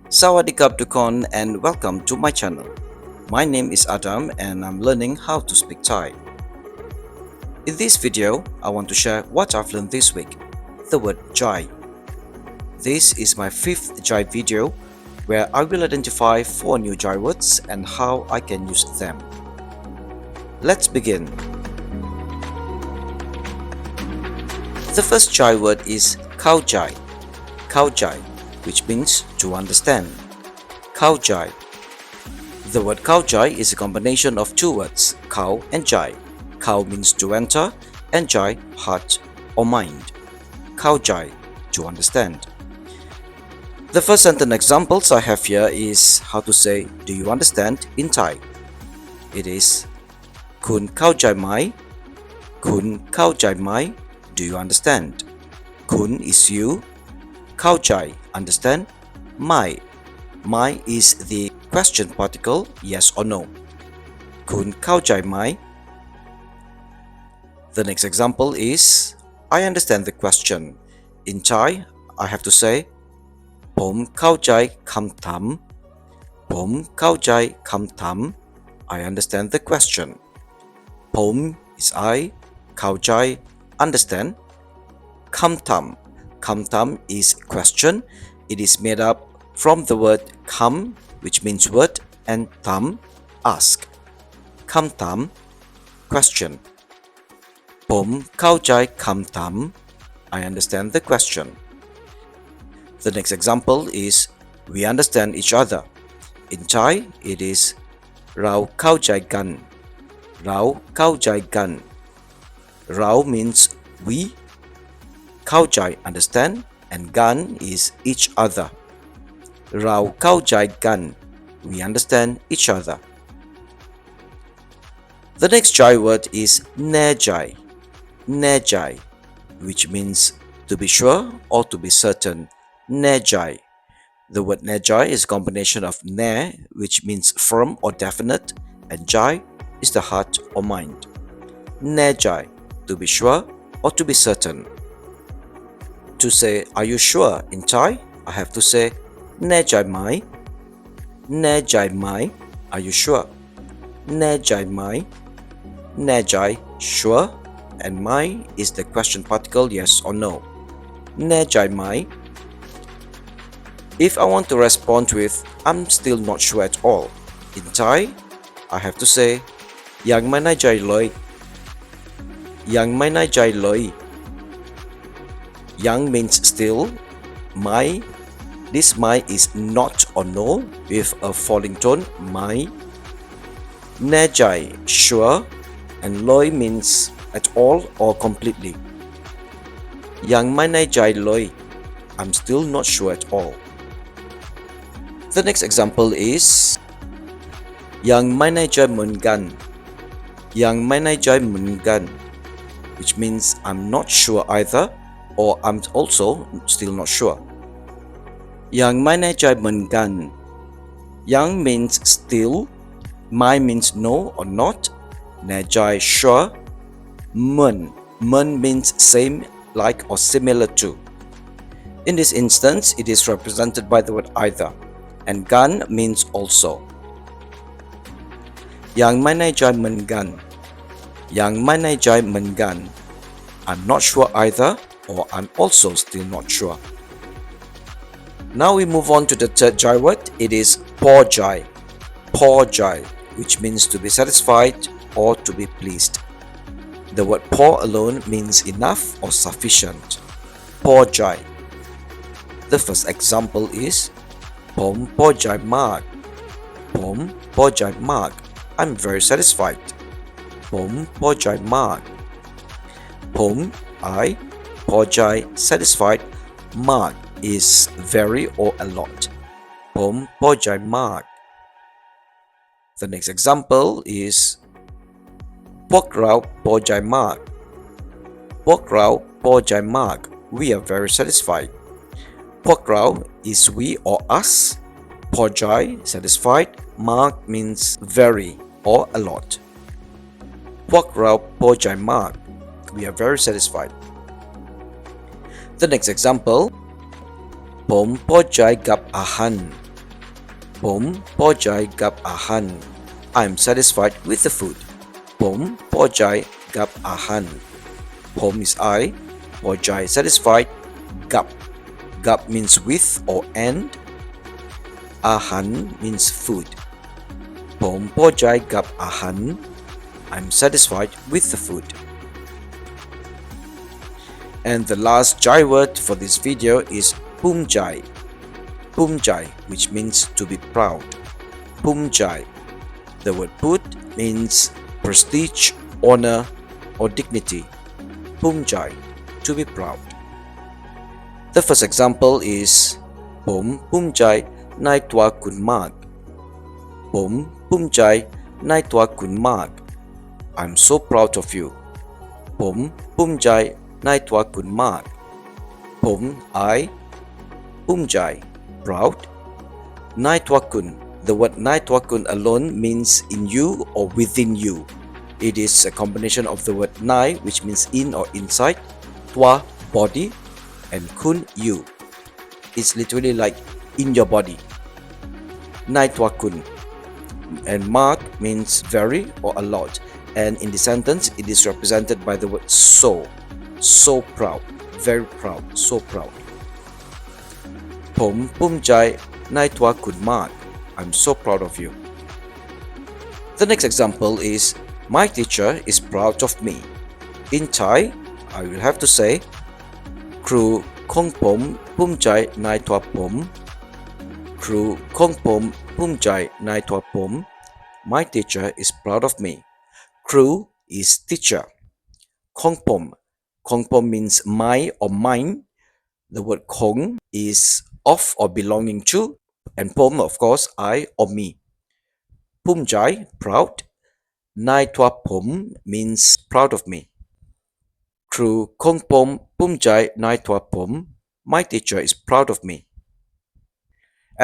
Sawadee-krap Dukon and welcome to my channel. My name is Adam and I'm learning how to speak Thai. In this video, I want to share what I've learned this week, the word jai. This is my 5th jai video where I will identify 4 new jai words and how I can use them. Let's begin. The first jai word is Kao-jai. Kao-jai, which means to understand. Kao-jai. The word Kao-jai is a combination of two words, Kao and Jai. Kao means to enter and Jai, heart or mind. Kao-jai, to understand. The first sentence examples I have here is how to say do you understand in Thai. It is Khun Kao-jai mai. Khun Kao-jai mai. Do you understand? Khun is you. Kao-jai, understand? Mai. Mai is the question particle, yes or no. Khun Kao-jai mai. The next example is I understand the question. In Thai, I have to say Pûum-jai kham-thǎam. Pûum-jai kham-thǎam. I understand the question. Pûum is I. Kao-jai, understand. Kham-thǎam. Kham-thǎam is question. It is made up from the word kham, which means word, and thǎam, ask. Kham-thǎam, question. Pûum-jai kham-thǎam. I understand the question. The next example is we understand each other. In Thai, it is Rao Kao-jai gan. Rao Kao-jai gan. Rao means we. Kao-jai understand and gan is each other. Rao Kao-jai gan. We understand each other. The next jai word is Nâe-jai. Nâe-jai, which means to be sure or to be certain. Nâe-jai. The word nâe-jai is a combination of nâe, which means firm or definite, and jai is the heart or mind. Nâe-jai, to be sure or to be certain. To say are you sure in Thai, I have to say Nâe-jai mai. Nâe-jai mai, are you sure? Nâe-jai mai. Nâe-jai, sure, and mai is the question particle, yes or no. Nâe-jai mai. If I want to respond with I'm still not sure at all, in Thai, I have to say Yang mai nâe-jai loei. Yang mai nâe-jai loei. Yang means still. Mai. This mai is not or no with a falling tone. Mai. Nâe-jai, sure, and loei means at all or completely. Yang mai nâe-jai loei. I'm still not sure at all. The next example is Yang mai nâe-jai mŭean. Yang mai nâe-jai mŭean, which means I'm not sure either, or I'm also still not sure. Yang mai nâe-jai mŭean. Yang means still. Mai means no or not. Nâe-jai, sure. Mŭean. Mŭean means same, like or similar to. In this instance, it is represented by the word either, and gan means also. Yang mai nâe-jai mŭean. Yang mai nâe-jai mŭean. I'm not sure either, or I'm also still not sure. Now we move on to the third jai word. It is Poar-jai. Poar-jai, which means to be satisfied or to be pleased. The word por alone means enough or sufficient. Poar-jai. The first example is Poum-jai mâag. Poum-jai mâag. I'm very satisfied. Poum-jai mâag. Poum, I. Poar-jai, satisfied. Mâag is very or a lot. Poum-jai mâag. The next example is phûak-rao Poar-jai mâag. Phûak-rao Poar-jai mâag. We are very satisfied. Phûak-rao is we or us. Poar-jai, satisfied. Mâag means very or a lot. Phûak-rao Poar-jai mâag. We are very satisfied. The next example Poum-jai gặp aa-hǎan. ผมพอใจกับอาหาร I'm satisfied with the food ผมพอใจกับอาหาร ผม is I พอใจ satisfied กับ means with or and อาหาร means food ผมพอใจกับอาหาร I'm satisfied with the food. And the last Jai word for this video is Pûum-jai. Pûum-jai, which means to be proud. Pûum-jai. The word Pût means prestige, honor, or dignity. Pûum-jai, to be proud. The first example isผมภูมิใจในตัวคุณมาก ผมภูมิใจในตัวคุณมาก I'm so proud of you. ผมภูมิใจในตัวคุณมาก ผม I ภูมิใจ proud ในตัวคุณ The word ในตัวคุณ alone means in you or within you. It is a combination of the word ใน which means in or inside, ตัว body, and kun, you. It's literally like in your body. ในตัวคุณ and mark means very or a lot, and in the sentence it is represented by the word so proud, very proud, so proud. ผมภูมิใจในตัวคุณมาก I'm so proud of you. The next example is my teacher is proud of me. In Thai, I will have to say ครูของผมภูมิใจในตัวผม ครูของผมภูมิใจในตัวผม My teacher is proud of me. ครู is teacher. ของผม ของผม means my or mine. The word ของ is of or belonging to, and ผม of course I or me. Pûum-jai, proud. ในตัวผม means proud of me. ครูของผมภูมิใจในตัวผม My teacher is proud of me.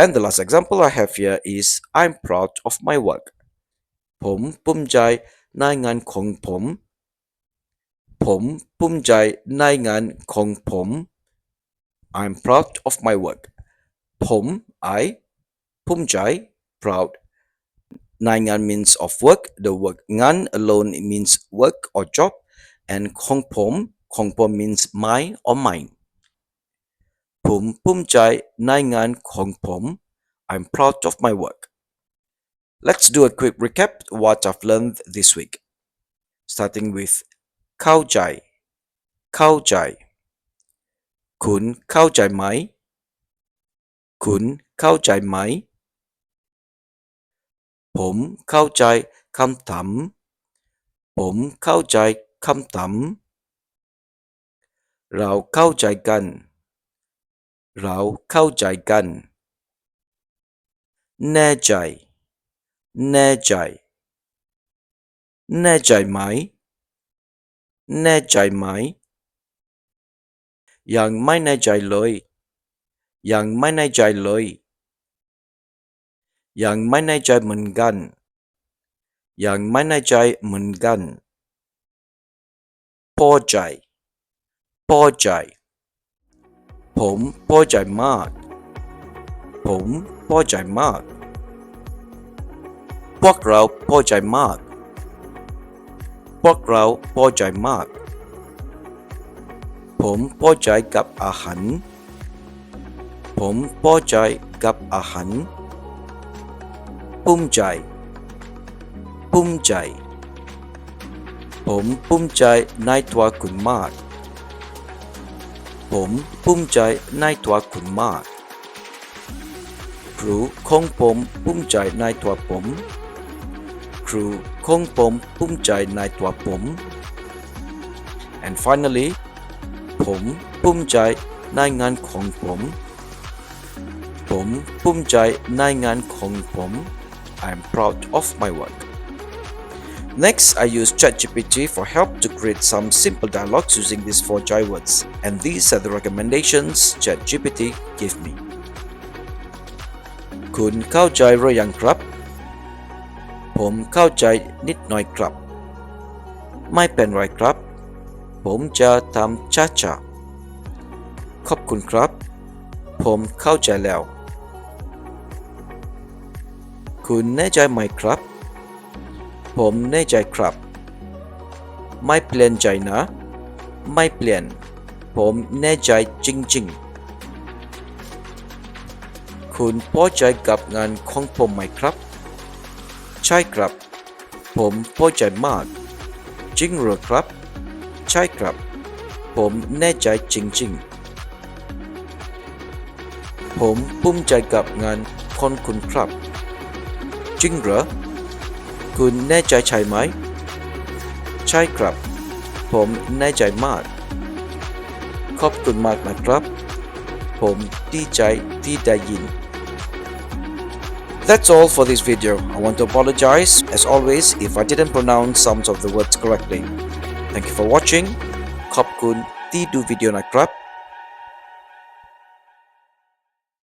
And the last example I have here is I'm proud of my work. ผมภูมิใจในงานของผม ผมภูมิใจในงานของผม I'm proud of my work. ผม I ภูมิใจ proud. ในงาน means of work. The word งาน alone means work or job, and ของผม means my or mine. ผมภูมิใจในงานของผม I'm proud of my work. Let's do a quick recap what I've learned this week. Starting with Kao-jai. Kao-jai. คุณเข้าใจไหม คุณเข้าใจไหม ผมเข้าใจคำถาม ผมเข้าใจคำถาม เราเข้าใจกัน เราเข้าใจกัน แน่ใจ แน่ใจ แน่ใจไหม แน่ใจไหม ยังไม่แน่ใจเลย ยังไม่แน่ใจเลย ยังไม่แน่ใจเหมือนกัน ยังไม่แน่ใจเหมือนกัน พอใจ พอใจ ผมพอใจมาก ผมพอใจมาก พวกเราพอใจมาก พวกเราพอใจมาก ผมพอใจกับอาหาร ผมพอใจกับอาหาร ภูมิใจ ภูมิใจ ผมภูมิใจในตัวคุณมาก ผมภูมิใจในตัวคุณมาก ครูของผมภูมิใจในตัวผม ครูของผมภูมิใจในตัวผม and finally ผมภูมิใจในงานของผม ผมภูมิใจในงานของผม I'm proud of my work. Next, I use ChatGPT for help to create some simple dialogues using these 4 Jai words, and these are the recommendations ChatGPT gave me. คุณเข้าใจหรือยังครับ ผมเข้าใจนิดหน่อยครับ ไม่เป็นไรครับ ผมจะทำช้าๆ ขอบคุณครับ ผมเข้าใจแล้ว คุณแน่ใจไหมครับผมแน่ใจครับไม่เปลี่ยนใจนะไม่เปลี่ยนผมแน่ใจจริงๆคุณพอใจกับงานของผมไหมครับใช่ครับผมพอใจมากจริงหรือครับใช่ครับผมแน่ใจจริงๆผมภูมิใจกับงานของคุณครับจริงเหรอคุณแน่ใจใช่ไหมใช่ครับผมแน่ใจมากขอบคุณมากนะครับผมดีใจที่ได้ยิน That's all for this video. I want to apologize as always if I didn't pronounce some of the words correctly. Thank you for watching. ขอบคุณที่ดูวิดีโอนะครับ